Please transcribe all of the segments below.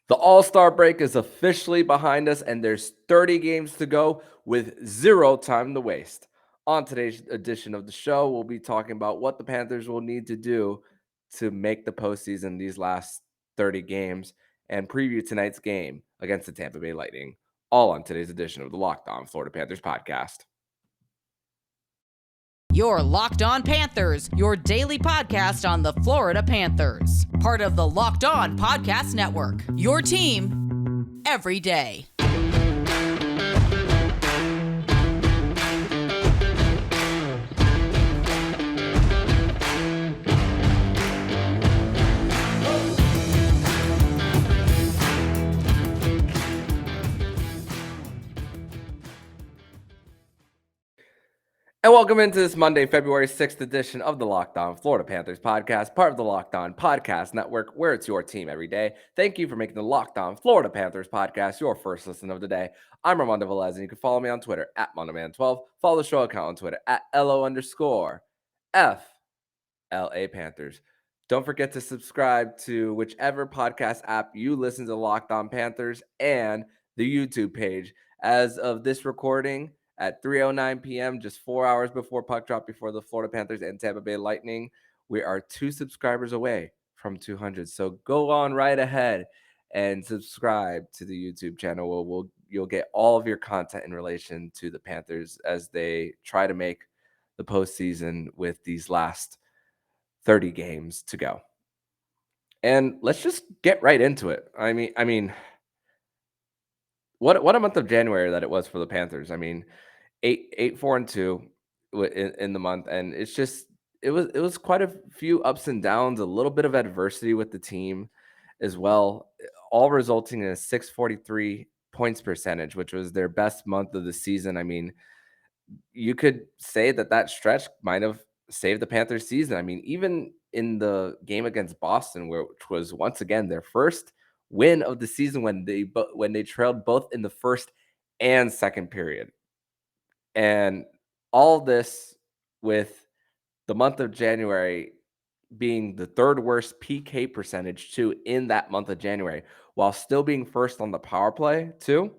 The All-Star break is officially behind us, and there's 30 games to go with zero time to waste. On today's edition of the show, we'll be talking about what the Panthers will need to do to make the postseason these last 30 games and preview tonight's game against the Tampa Bay Lightning. All on today's edition of the Locked On Florida Panthers podcast. Your Locked On Panthers, your daily podcast on the Florida Panthers. Part of the Locked On Podcast Network. Your team every day. And welcome into this Monday, February 6th edition of the Locked On Florida Panthers podcast, part of the Locked On Podcast Network, where it's your team every day. Thank you for making the Locked On Florida Panthers podcast your first listen of the day. I'm Armando Velez, and you can follow me on Twitter at MondoMan12. Follow the show account on Twitter at LO_FLA Panthers. Don't forget to subscribe to whichever podcast app you listen to Locked On Panthers and the YouTube page. As of this recording, at 3:09 p.m., just 4 hours before puck drop before the Florida Panthers and Tampa Bay Lightning, we are 2 subscribers away from 200. So go on right ahead and subscribe to the YouTube channel. You'll get all of your content in relation to the Panthers as they try to make the postseason with these last 30 games to go. And let's just get right into it. I mean, what a month of January that it was for the Panthers. I mean, 4-2 in the month, and it was quite a few ups and downs, a little bit of adversity with the team as well, all resulting in a 643 points percentage, which was their best month of the season. I mean, you could say that stretch might have saved the Panthers season. I mean, even in the game against Boston, which was once again their first win of the season when they trailed both in the first and second period. And all this with the month of January being the third worst PK percentage too in that month of January, while still being first on the power play too,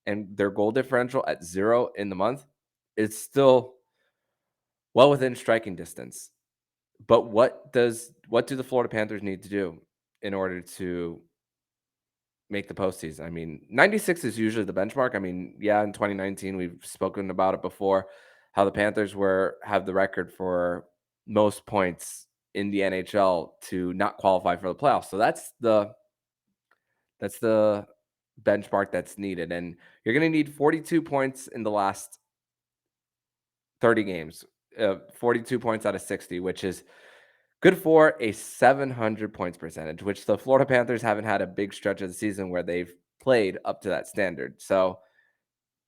and their goal differential at 0 in the month, it's still well within striking distance. But what do the Florida Panthers need to do in order to make the postseason? I mean, 96 is usually the benchmark. I mean, yeah, in 2019, we've spoken about it before, how the Panthers have the record for most points in the NHL to not qualify for the playoffs. So that's the benchmark that's needed. And you're going to need 42 points in the last 30 games, 42 points out of 60, which is good for a 700 points percentage, which the Florida Panthers haven't had a big stretch of the season where they've played up to that standard. So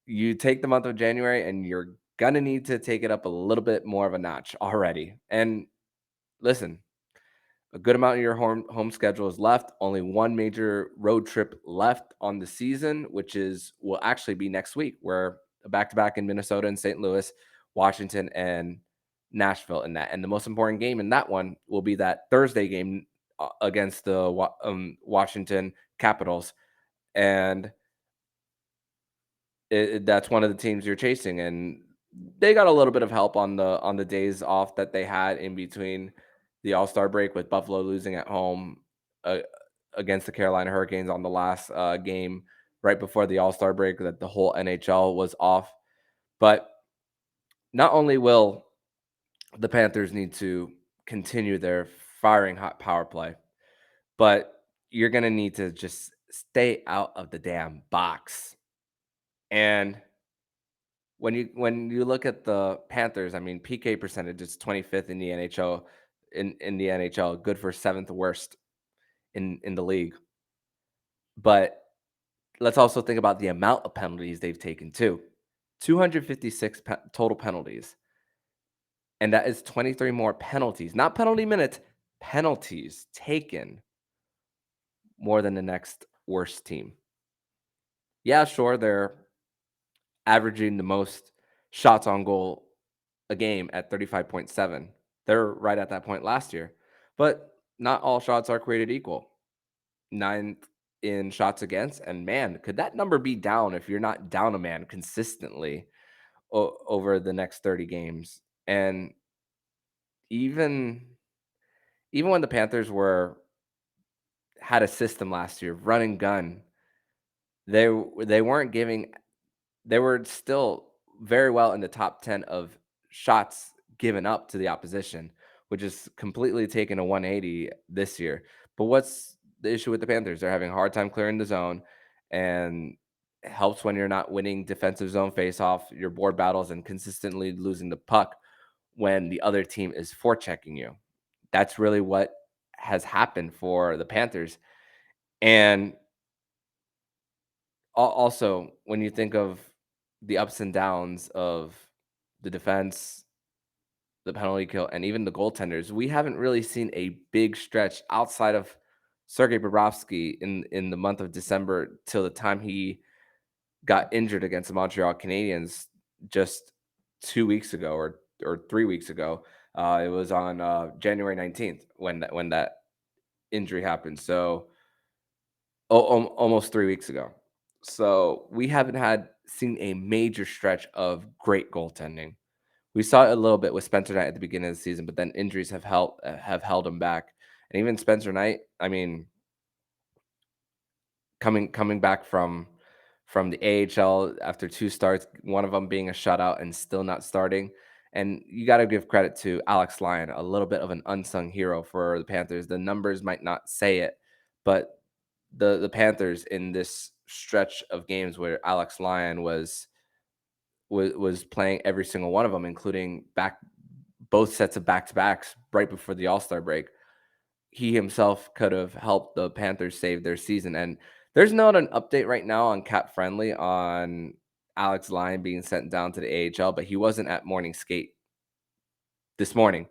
you take the month of January and you're going to need to take it up a little bit more of a notch already. And listen, a good amount of your home schedule is left. Only one major road trip left on the season, which will actually be next week, where a back-to-back in Minnesota and St. Louis, Washington, and Nashville in that. And the most important game in that one will be that Thursday game against the Washington Capitals. And that's one of the teams you're chasing. And they got a little bit of help on the days off that they had in between the All-Star break, with Buffalo losing at home against the Carolina Hurricanes on the last game right before the All-Star break, that the whole NHL was off. But not only will the Panthers need to continue their firing hot power play, but you're going to need to just stay out of the damn box. And when you look at the Panthers, I mean, PK percentage is 25th in the NHL, in the NHL, good for 7th worst in the league. But let's also think about the amount of penalties they've taken too. 256 total penalties. And that is 23 more penalties, not penalty minutes, penalties taken more than the next worst team. Yeah, sure, they're averaging the most shots on goal a game at 35.7. They're right at that point last year. But not all shots are created equal. Ninth in shots against. And man, could that number be down if you're not down a man consistently over the next 30 games? And even even when the Panthers were had a system last year, run and gun, they weren't giving they were still very well in the top 10 of shots given up to the opposition, which is completely taken a 180 this year. But what's the issue with the Panthers? They're having a hard time clearing the zone, and it helps when you're not winning defensive zone faceoff, your board battles, and consistently losing the puck when the other team is forechecking you. That's really what has happened for the Panthers. And also, when you think of the ups and downs of the defense, the penalty kill, and even the goaltenders, we haven't really seen a big stretch outside of Sergei Bobrovsky in the month of December till the time he got injured against the Montreal Canadiens just 2 weeks ago or 3 weeks ago. It was on January 19th when that injury happened. So almost 3 weeks ago. So we haven't had seen a major stretch of great goaltending. We saw it a little bit with Spencer Knight at the beginning of the season, but then injuries have held him back. And even Spencer Knight, I mean, coming back from the AHL after two starts, one of them being a shutout and still not starting. And you got to give credit to Alex Lyon, a little bit of an unsung hero for the Panthers. The numbers might not say it, but the Panthers in this stretch of games where Alex Lyon was playing every single one of them, including both sets of back to backs right before the All-Star break. He himself could have helped the Panthers save their season. And there's not an update right now on Cap Friendly on Alex Lyon being sent down to the AHL, but he wasn't at morning skate this morning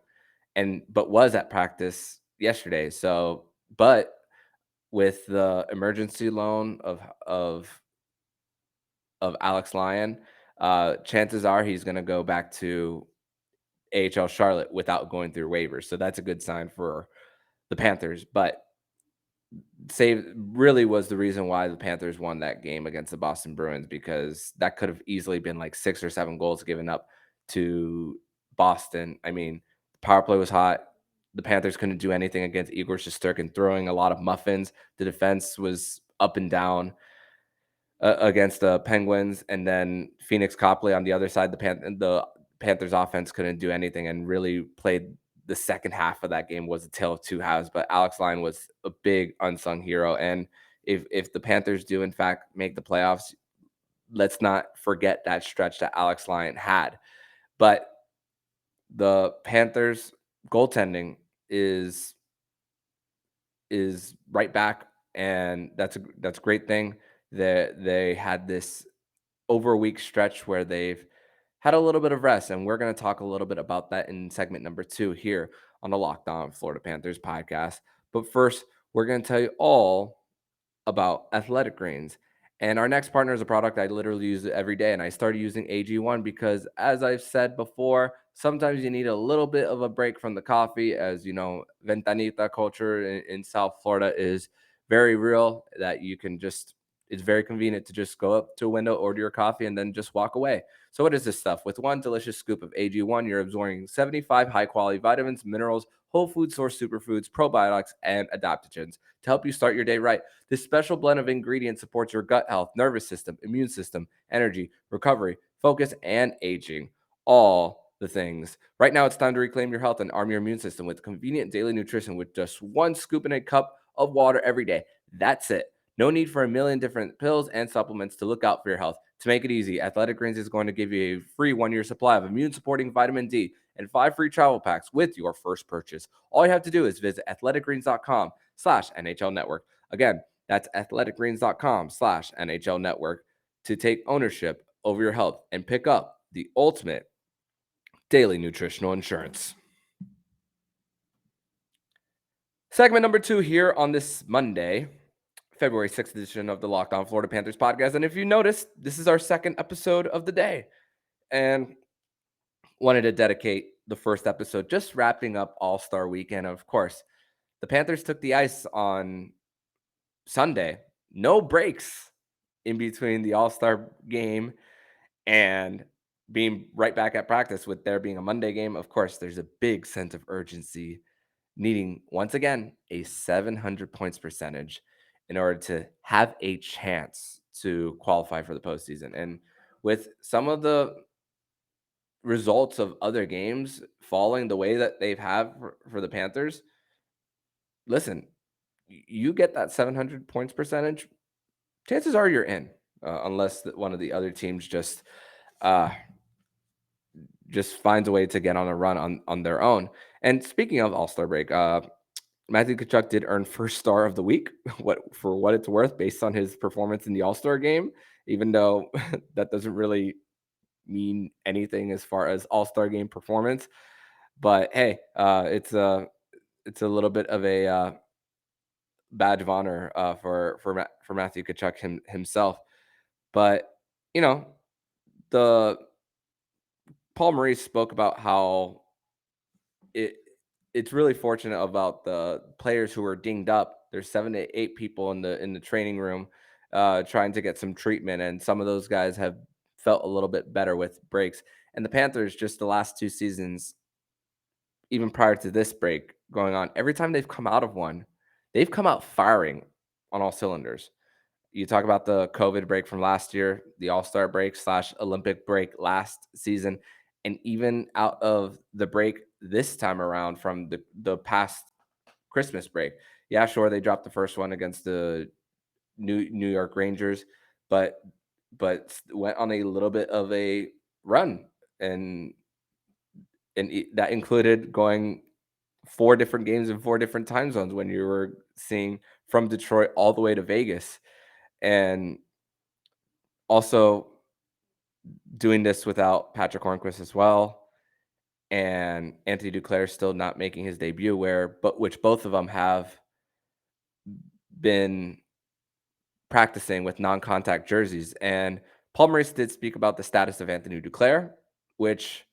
but was at practice yesterday. So, but with the emergency loan of Alex Lyon, chances are he's going to go back to AHL Charlotte without going through waivers. So that's a good sign for the Panthers. But save really was the reason why the Panthers won that game against the Boston Bruins, because that could have easily been like 6 or 7 goals given up to Boston. I mean, the power play was hot. The Panthers couldn't do anything against Igor Shesterkin throwing a lot of muffins. The defense was up and down against the Penguins, and then Phoenix Copley on the other side. The Panthers offense couldn't do anything and really played the second half of that game was a tale of two halves. But Alex Lyon was a big unsung hero, and if the Panthers do in fact make the playoffs, let's not forget that stretch that Alex Lyon had. But the Panthers goaltending is right back, and that's a great thing. They had this over a week stretch where they've had a little bit of rest, and we're going to talk a little bit about that in segment number 2 here on the Locked On Florida Panthers podcast. But first, we're going to tell you all about Athletic Greens. And our next partner is a product I literally use every day. And I started using AG1 because, as I've said before, sometimes you need a little bit of a break from the coffee. As you know, Ventanita culture in South Florida is very real, that you can just, it's very convenient to just go up to a window, order your coffee, and then just walk away. So what is this stuff? With one delicious scoop of AG1, you're absorbing 75 high-quality vitamins, minerals, whole food source superfoods, probiotics, and adaptogens to help you start your day right. This special blend of ingredients supports your gut health, nervous system, immune system, energy, recovery, focus, and aging. All the things. Right now, it's time to reclaim your health and arm your immune system with convenient daily nutrition with just one scoop in a cup of water every day. That's it. No need for a million different pills and supplements to look out for your health. To make it easy, Athletic Greens is going to give you a free 1-year supply of immune-supporting vitamin D and 5 free travel packs with your first purchase. All you have to do is visit athleticgreens.com/NHL Network. Again, that's athleticgreens.com/NHL Network to take ownership over your health and pick up the ultimate daily nutritional insurance. Segment number 2 here on this Monday, February 6th edition of the Locked On Florida Panthers podcast. And if you noticed, this is our second episode of the day. And wanted to dedicate the first episode just wrapping up All-Star weekend. Of course, the Panthers took the ice on Sunday no breaks in between the All-Star game and being right back at practice. With there being a Monday game, of course, there's a big sense of urgency, needing once again a 700 points percentage in order to have a chance to qualify for the postseason. And with some of the results of other games falling the way that they've had for the Panthers, listen, you get that 700 points percentage, chances are you're in, unless one of the other teams uh, just finds a way to get on a run on their own. And speaking of All Star break, Matthew Tkachuk did earn first star of the week, what it's worth, based on his performance in the All Star game, even though that doesn't really mean anything as far as All Star game performance. But hey, it's a little bit of a badge of honor for Matthew Tkachuk himself. But you know, the Paul Maurice spoke about how it it's really fortunate about the players who are dinged up. There's 7 to 8 people in the training room trying to get some treatment, and some of those guys have felt a little bit better with breaks. And the Panthers, just the last 2 seasons, even prior to this break going on, every time they've come out of one, they've come out firing on all cylinders. You talk about the COVID break from last year, the All-Star break slash Olympic break last season, and even out of the break this time around from the past Christmas break. Yeah, sure, they dropped the first one against the New York Rangers, but went on a little bit of a run, and that included going 4 different games in 4 different time zones when you were seeing from Detroit all the way to Vegas. And also doing this without Patrick Hornquist as well, and Anthony Duclair still not making his debut, which both of them have been practicing with non-contact jerseys. And Paul Maurice did speak about the status of Anthony Duclair, which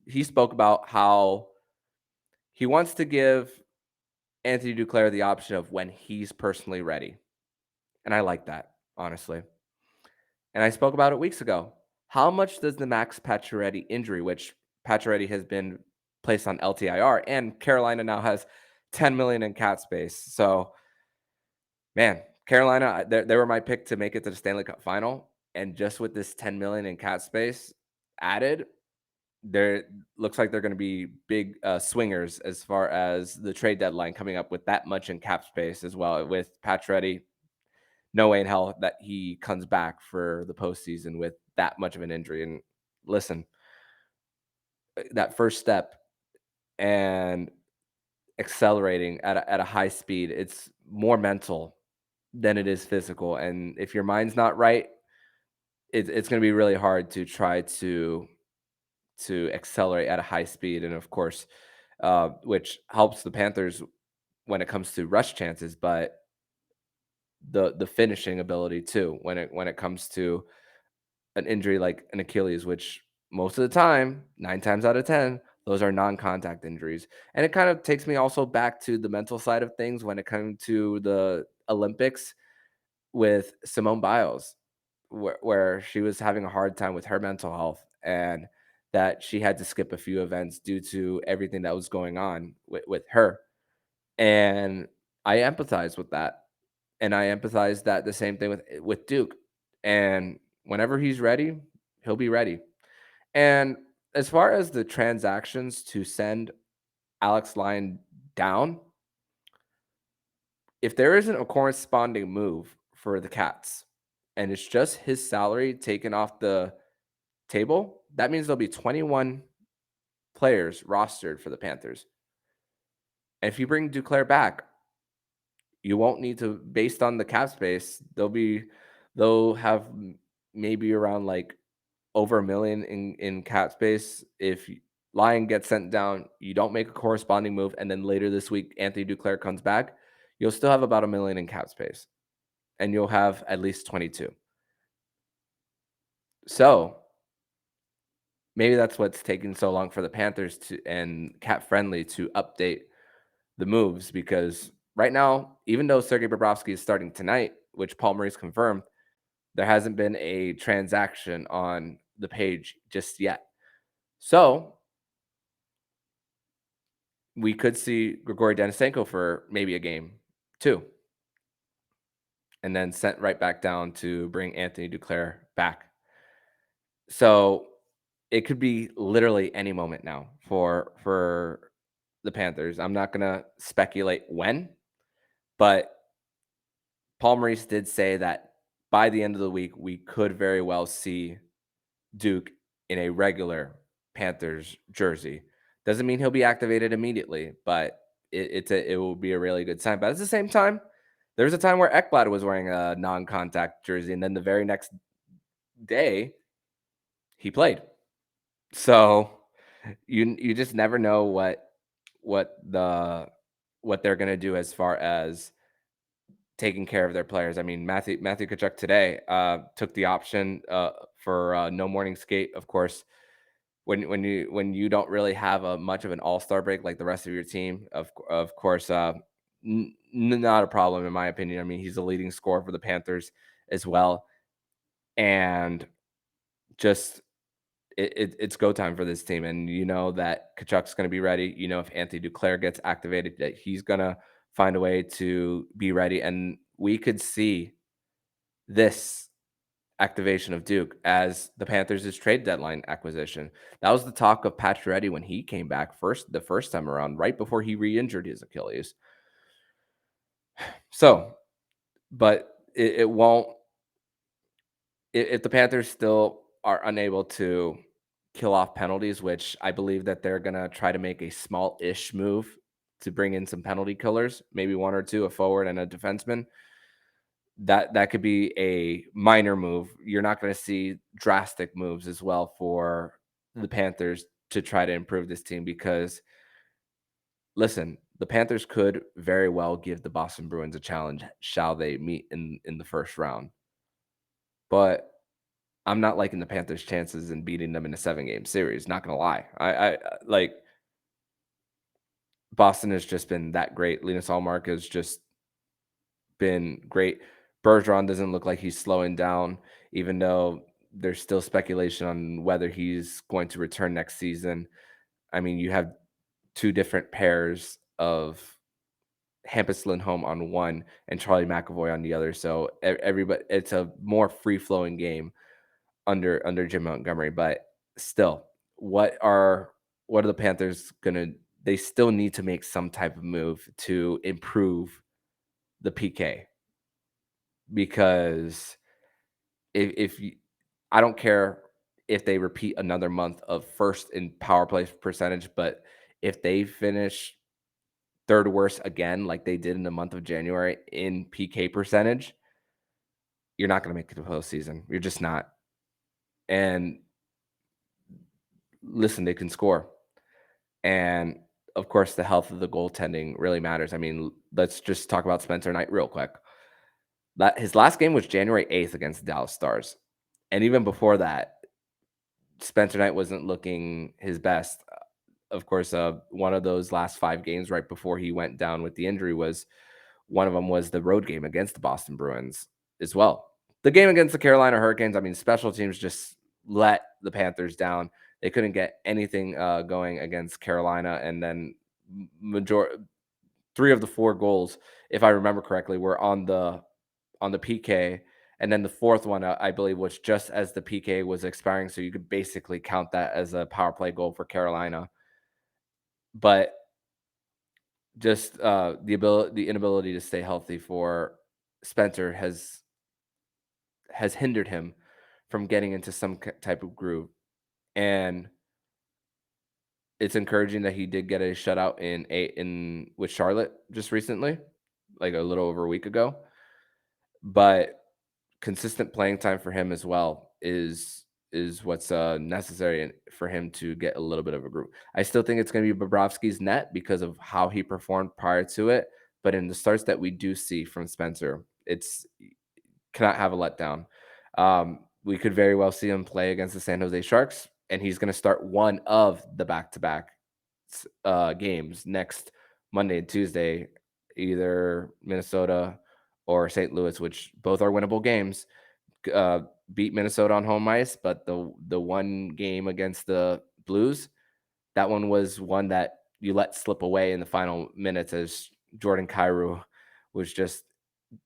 he spoke about how he wants to give Anthony Duclair the option of when he's personally ready. And I like that, honestly. And I spoke about it weeks ago. How much does the Max Pacioretty injury, which Pacioretty has been placed on LTIR, and Carolina now has 10 million in cap space. So, man, Carolina, they were my pick to make it to the Stanley Cup final. And just with this 10 million in cap space added, there looks like they're going to be big swingers as far as the trade deadline coming up with that much in cap space as well. With Pacioretty, no way in hell that he comes back for the postseason with that much of an injury. And listen, that first step and accelerating at a high speed, it's more mental than it is physical. And if your mind's not right, it's going to be really hard to try to accelerate at a high speed. And of course, which helps the Panthers when it comes to rush chances, but the finishing ability too when it comes to an injury like an Achilles, which most of the time, 9 times out of 10, those are non-contact injuries. And it kind of takes me also back to the mental side of things when it comes to the Olympics with Simone Biles, where she was having a hard time with her mental health, and that she had to skip a few events due to everything that was going on with her. And I empathize with that. And I empathize that the same thing with Duke. And whenever he's ready, he'll be ready. And as far as the transactions to send Alex Lyon down, if there isn't a corresponding move for the Cats and it's just his salary taken off the table, that means there'll be 21 players rostered for the Panthers. And if you bring Duclair back, you won't need to, based on the cap space, they'll have maybe around like over 1 million in cap space. If Lyon gets sent down, you don't make a corresponding move, and then later this week Anthony Duclair comes back, you'll still have about 1 million in cap space, and you'll have at least 22. So maybe that's what's taking so long for the Panthers to and Cap Friendly to update the moves, because right now, even though Sergei Bobrovsky is starting tonight which Paul Maurice confirmed, there hasn't been a transaction on the page just yet. So we could see Grigory Denisenko for maybe a game too, and then sent right back down to bring Anthony Duclair back. So it could be literally any moment now for the Panthers. I'm not gonna speculate when, but Paul Maurice did say that by the end of the week, we could very well see Duke in a regular Panthers jersey. Doesn't mean he'll be activated immediately, but it will be a really good sign. But at the same time, there was a time where Ekblad was wearing a non-contact jersey, and then the very next day he played. So you just never know what the what they're gonna do as far as taking care of their players. I mean, Matthew Tkachuk today took the option for no morning skate. Of course, when you don't really have a much of an all-star break like the rest of your team, of course, not a problem in my opinion. I mean, he's a leading scorer for the Panthers as well, and just it's go time for this team. And you know that Kachuk's going to be ready. You know, if Anthony Duclair gets activated, that he's going to find a way to be ready. And we could see this activation of Duke as the Panthers' trade deadline acquisition. That was the talk of Pacioretty when he came back the first time around, right before he re-injured his Achilles. So, but it won't. If the Panthers still are unable to kill off penalties, which I believe that they're gonna try to make a small-ish move to bring in some penalty killers, maybe one or two, a forward and a defenseman. That could be a minor move. You're not going to see drastic moves as well for the Panthers to try to improve this team because listen, the Panthers could very well give the Boston Bruins a challenge shall they meet in the first round. But I'm not liking the Panthers' chances in beating them in a 7-game series, not going to lie. I like Boston has just been that great. Linus Ullmark has just been great. Bergeron doesn't look like he's slowing down, even though there's still speculation on whether he's going to return next season. I mean, you have two different pairs of Hampus Lindholm on one and Charlie McAvoy on the other. So everybody, it's a more free flowing game under Jim Montgomery. But still, what are the Panthers gonna? They still need to make some type of move to improve the PK because if you, I don't care if they repeat another month of first in power play percentage, but if they finish third worst again, like they did in the month of January in PK percentage, you're not going to make it to the postseason. You're just not. And listen, they can score. And of course, the health of the goaltending really matters. I mean, let's just talk about Spencer Knight real quick. His last game was January 8th against the Dallas Stars. And even before that, Spencer Knight wasn't looking his best. Of course, one of those last 5 games right before he went down with the injury was one of them was the road game against the Boston Bruins as well. The game against the Carolina Hurricanes, I mean, special teams just let the Panthers down. They couldn't get anything going against Carolina, and then three of the 4 goals, if I remember correctly, were on the PK, and then the fourth one, I believe, was just as the PK was expiring, so you could basically count that as a power play goal for Carolina. But just the inability to stay healthy for Spencer has hindered him from getting into some type of groove, and it's encouraging that he did get a shutout in with Charlotte just recently, like a little over a week ago. But consistent playing time for him as well is what's necessary for him to get a little bit of a group. I still think it's going to be Bobrovsky's net because of how he performed prior to it. But in the starts that we do see from Spencer, it's cannot have a letdown. We could very well see him play against the San Jose Sharks, and he's going to start one of the back-to-back games next Monday and Tuesday, either Minnesota or St. Louis, which both are winnable games, uh, beat Minnesota on home ice, but the one game against the Blues, that one was one that you let slip away in the final minutes as Jordan Kyrou was just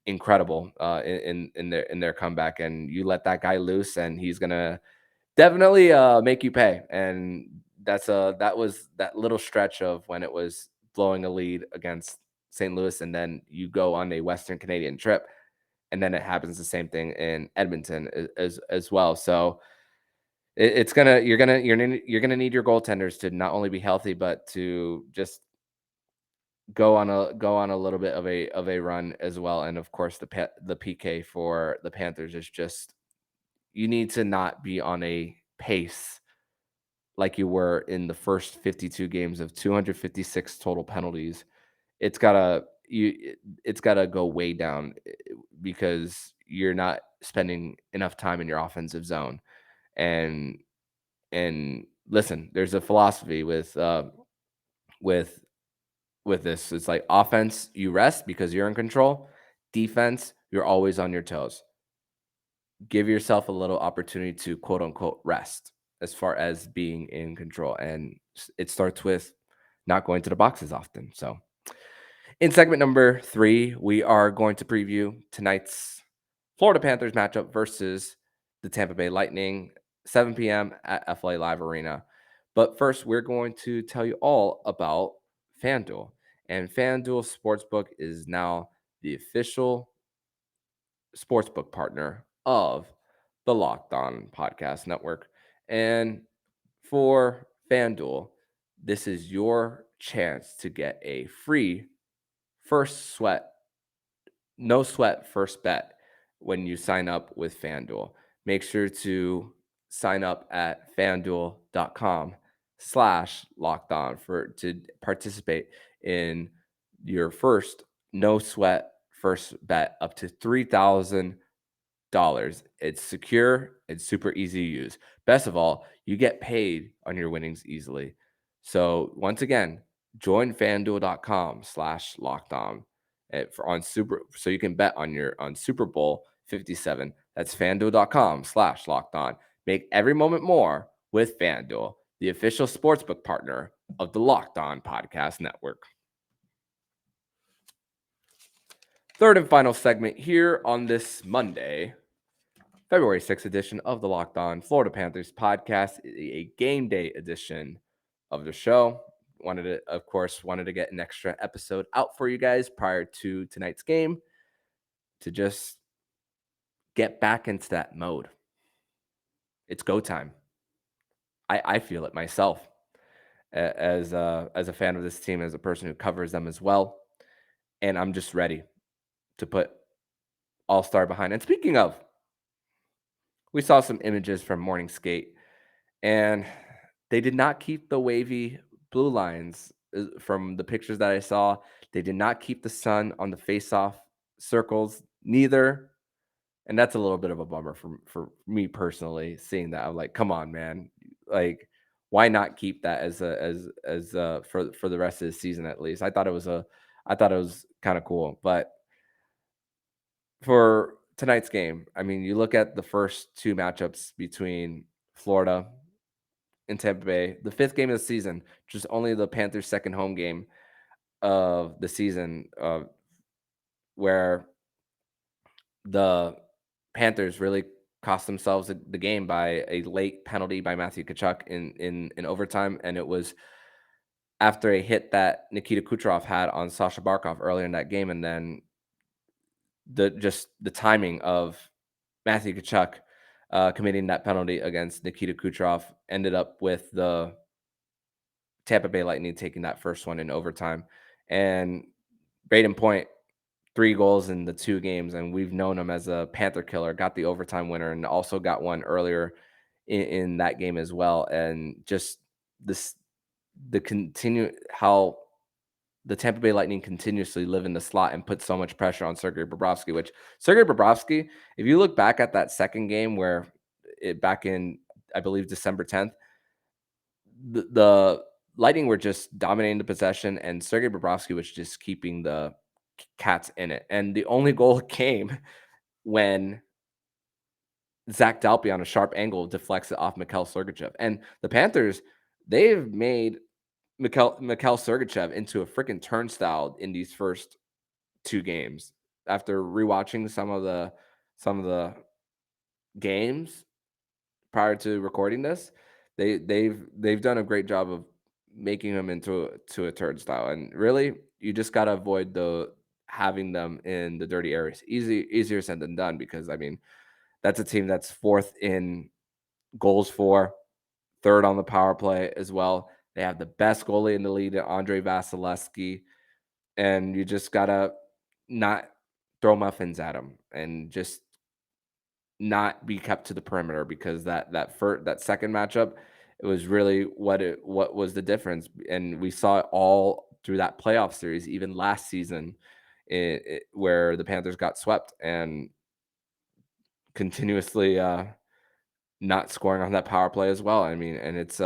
incredible in their comeback, and you let that guy loose, and he's gonna definitely make you pay. And that was that little stretch of when it was blowing a lead against St. Louis, and then you go on a Western Canadian trip, and then it happens the same thing in Edmonton as well. So it's gonna you're gonna need your goaltenders to not only be healthy, but to just go on a little bit of a run as well. And of course, the PK for the Panthers is just, you need to not be on a pace like you were in the first 52 games of 256 total penalties. It's gotta go way down, because you're not spending enough time in your offensive zone. And listen, there's a philosophy with this. It's like offense, you rest because you're in control. Defense, you're always on your toes. Give yourself a little opportunity to quote unquote rest as far as being in control. And it starts with not going to the box as often. So, in segment number 3, we are going to preview tonight's Florida Panthers matchup versus the Tampa Bay Lightning, 7 p.m. at FLA Live Arena. But first, we're going to tell you all about FanDuel. And FanDuel Sportsbook is now the official sportsbook partner of the Locked On Podcast Network. And for FanDuel, this is your chance to get a free first sweat, no sweat first bet when you sign up with FanDuel. Make sure to sign up at fanduel.com/locked on to participate in your first no sweat first bet up to $3,000. It's secure, it's super easy to use. Best of all, you get paid on your winnings easily. So once again, join fanduel.com/locked on so you can bet on Super Bowl 57. That's fanduel.com/locked on. Make every moment more with FanDuel, the official sportsbook partner of the Locked On Podcast Network. Third and final segment here on this Monday, February 6th edition of the Locked On Florida Panthers podcast, a game day edition of the show. Wanted to get an extra episode out for you guys prior to tonight's game to just get back into that mode. It's go time. I feel it myself as a fan of this team, as a person who covers them as well, and I'm just ready to put all-star behind. And speaking of, we saw some images from morning skate, and they did not keep the wavy blue lines from the pictures that I saw. They did not keep the sun on the face-off circles, neither. And that's a little bit of a bummer for me personally, seeing that. I'm like, come on, man. Like, why not keep that for the rest of the season at least? I thought it was kind of cool. But for tonight's game, I mean, you look at the first two matchups between Florida in Tampa Bay, the 5th game of the season, just only the Panthers' second home game of the season, where the Panthers really cost themselves the game by a late penalty by Matthew Tkachuk in overtime, and it was after a hit that Nikita Kucherov had on Sasha Barkov earlier in that game, and then the timing of Matthew Tkachuk committing that penalty against Nikita Kucherov ended up with the Tampa Bay Lightning taking that first one in overtime. And Braden Point, 3 goals in the 2 games, and we've known him as a Panther killer, got the overtime winner and also got one earlier in that game as well. And just how the Tampa Bay Lightning continuously live in the slot and put so much pressure on Sergei Bobrovsky, which Sergei Bobrovsky, if you look back at that second game where back in, I believe, December 10th, the Lightning were just dominating the possession, and Sergei Bobrovsky was just keeping the Cats in it. And the only goal came when Zach Dalpe on a sharp angle deflects it off Mikhail Sergachev. And the Panthers, they've made Mikhail Sergachev into a freaking turnstile in these first 2 games. After rewatching some of the games prior to recording this, they've done a great job of making him to a turnstile. And really, you just gotta avoid the having them in the dirty areas. Easier said than done because I mean that's a team that's fourth in goals for, third on the power play as well. They have the best goalie in the league, Andre Vasilevsky, and you just gotta not throw muffins at him and just not be kept to the perimeter because that second matchup, it was really what was the difference, and we saw it all through that playoff series, even last season, where the Panthers got swept and continuously not scoring on that power play as well. I mean, and it's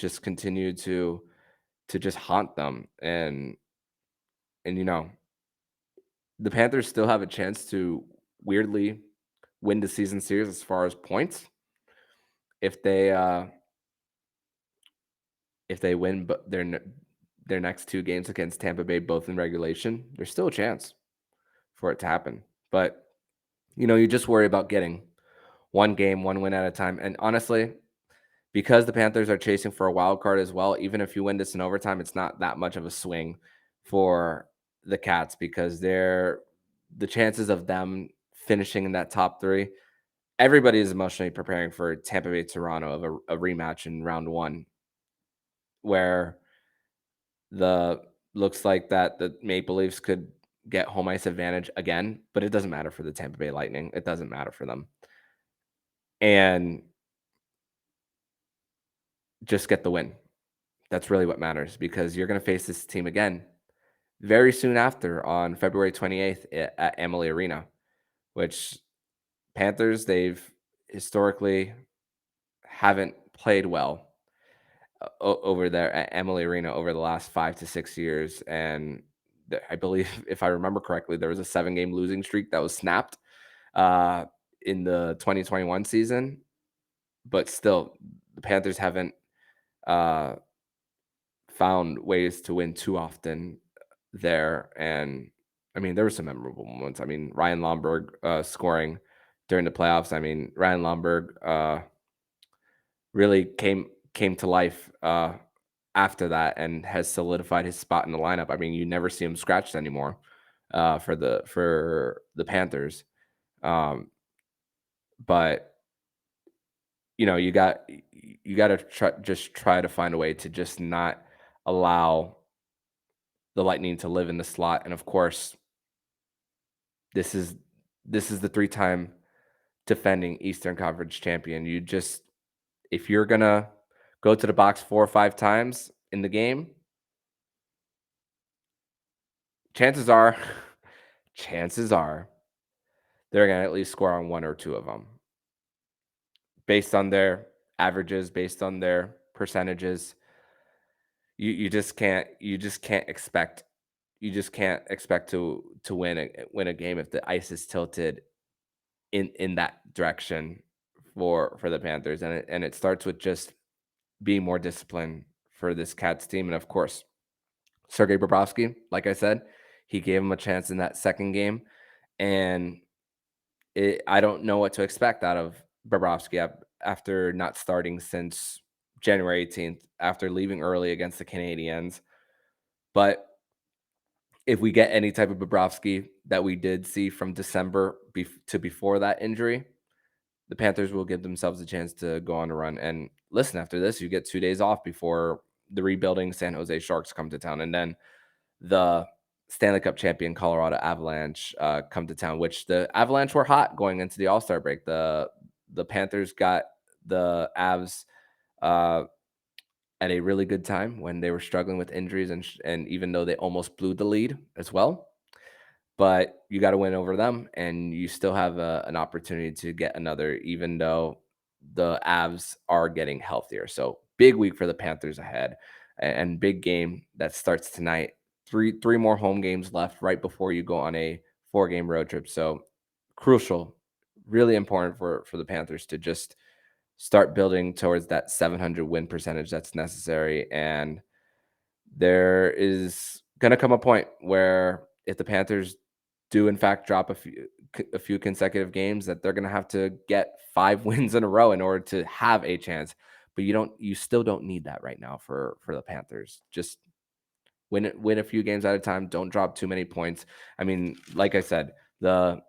just continued to just haunt them, and the Panthers still have a chance to weirdly win the season series as far as points if they win but their next 2 games against Tampa Bay both in regulation. There's still a chance for it to happen. But you just worry about getting one game, one win at a time. And honestly, because the Panthers are chasing for a wild card as well, even if you win this in overtime, it's not that much of a swing for the Cats because the chances of them finishing in that top 3, everybody is emotionally preparing for Tampa Bay Toronto of a rematch in round 1 where the looks like that the Maple Leafs could get home ice advantage again, but it doesn't matter for the Tampa Bay Lightning. It doesn't matter for them. And just get the win. That's really what matters because you're going to face this team again very soon after on February 28th at Amalie Arena, which Panthers, they've historically haven't played well over there at Amalie Arena over the last 5 to 6 years. And I believe, if I remember correctly, there was a 7-game losing streak that was snapped uh, in the 2021 season. But still, the Panthers haven't uh, found ways to win too often there. And I mean, there were some memorable moments. I mean, Ryan Lomberg scoring during the playoffs. I mean, Ryan Lomberg really came to life after that and has solidified his spot in the lineup. I mean, you never see him scratched anymore for the Panthers. Um, but you got to try to find a way to just not allow the Lightning to live in the slot. And of course, this is the 3-time defending Eastern Conference champion. If you're gonna go to the box 4 or 5 times in the game, chances are, chances are they're gonna at least score on 1 or 2 of them, based on their averages, based on their percentages. You just can't expect to win a game if the ice is tilted in that direction for the Panthers, and it starts with just being more disciplined for this Cats team. And of course, Sergei Bobrovsky, like I said, he gave him a chance in that second game, and I don't know what to expect out of Bobrovsky after not starting since January 18th, after leaving early against the Canadiens. But if we get any type of Bobrovsky that we did see from December to before that injury, the Panthers will give themselves a chance to go on a run. And listen, after this, you get 2 days off before the rebuilding San Jose Sharks come to town, and then the Stanley Cup champion Colorado Avalanche come to town. Which the Avalanche were hot going into the All-Star break. The Panthers got the Avs uh, at a really good time when they were struggling with injuries, and even though they almost blew the lead as well. But you got to win over them, and you still have an opportunity to get another, even though the Avs are getting healthier. So big week for the Panthers ahead, and big game that starts tonight three more home games left right before you go on a 4-game road trip. So crucial, really important for the Panthers to just start building towards that 700 win percentage that's necessary. And there is going to come a point where if the Panthers do in fact drop a few consecutive games, that they're going to have to get 5 wins in a row in order to have a chance. But you still don't need that right now for the Panthers. Just win a few games at a time. Don't drop too many points. I mean, like I said, the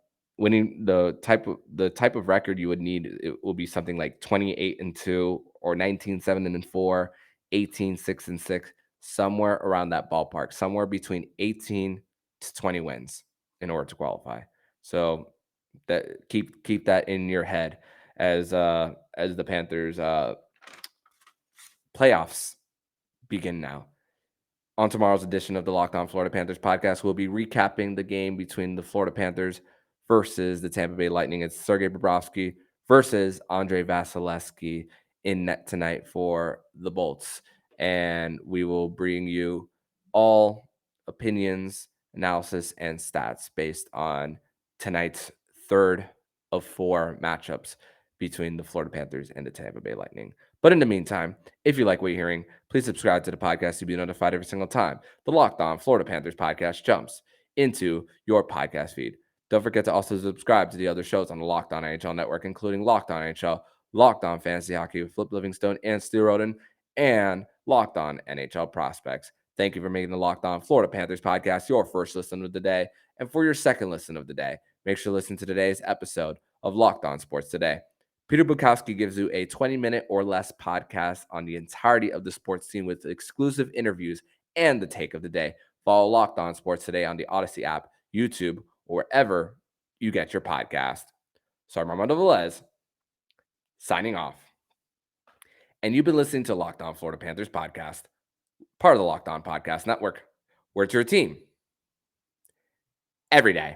type of record you would need, it will be something like 28-2 or 19-7-4, 18-6-6, somewhere around that ballpark, somewhere between 18 to 20 wins in order to qualify. So that keep that in your head as the Panthers playoffs begin now. On tomorrow's edition of the Locked On Florida Panthers podcast, we'll be recapping the game between the Florida Panthers versus the Tampa Bay Lightning. It's Sergei Bobrovsky versus Andrei Vasilevsky in net tonight for the Bolts. And we will bring you all opinions, analysis, and stats based on tonight's third of 4 matchups between the Florida Panthers and the Tampa Bay Lightning. But in the meantime, if you like what you're hearing, please subscribe to the podcast to be notified every single time the Locked On Florida Panthers podcast jumps into your podcast feed. Don't forget to also subscribe to the other shows on the Locked On NHL network, including Locked On NHL, Locked On Fantasy Hockey with Flip Livingstone and Stu Roden, and Locked On NHL Prospects. Thank you for making the Locked On Florida Panthers podcast your first listen of the day. And for your second listen of the day, make sure to listen to today's episode of Locked On Sports Today. Peter Bukowski gives you a 20-minute or less podcast on the entirety of the sports scene with exclusive interviews and the take of the day. Follow Locked On Sports Today on the Odyssey app, YouTube, or wherever you get your podcast. So I'm Armando Velez, signing off. And you've been listening to Locked On Florida Panthers podcast, part of the Locked On Podcast Network, where it's your team every day.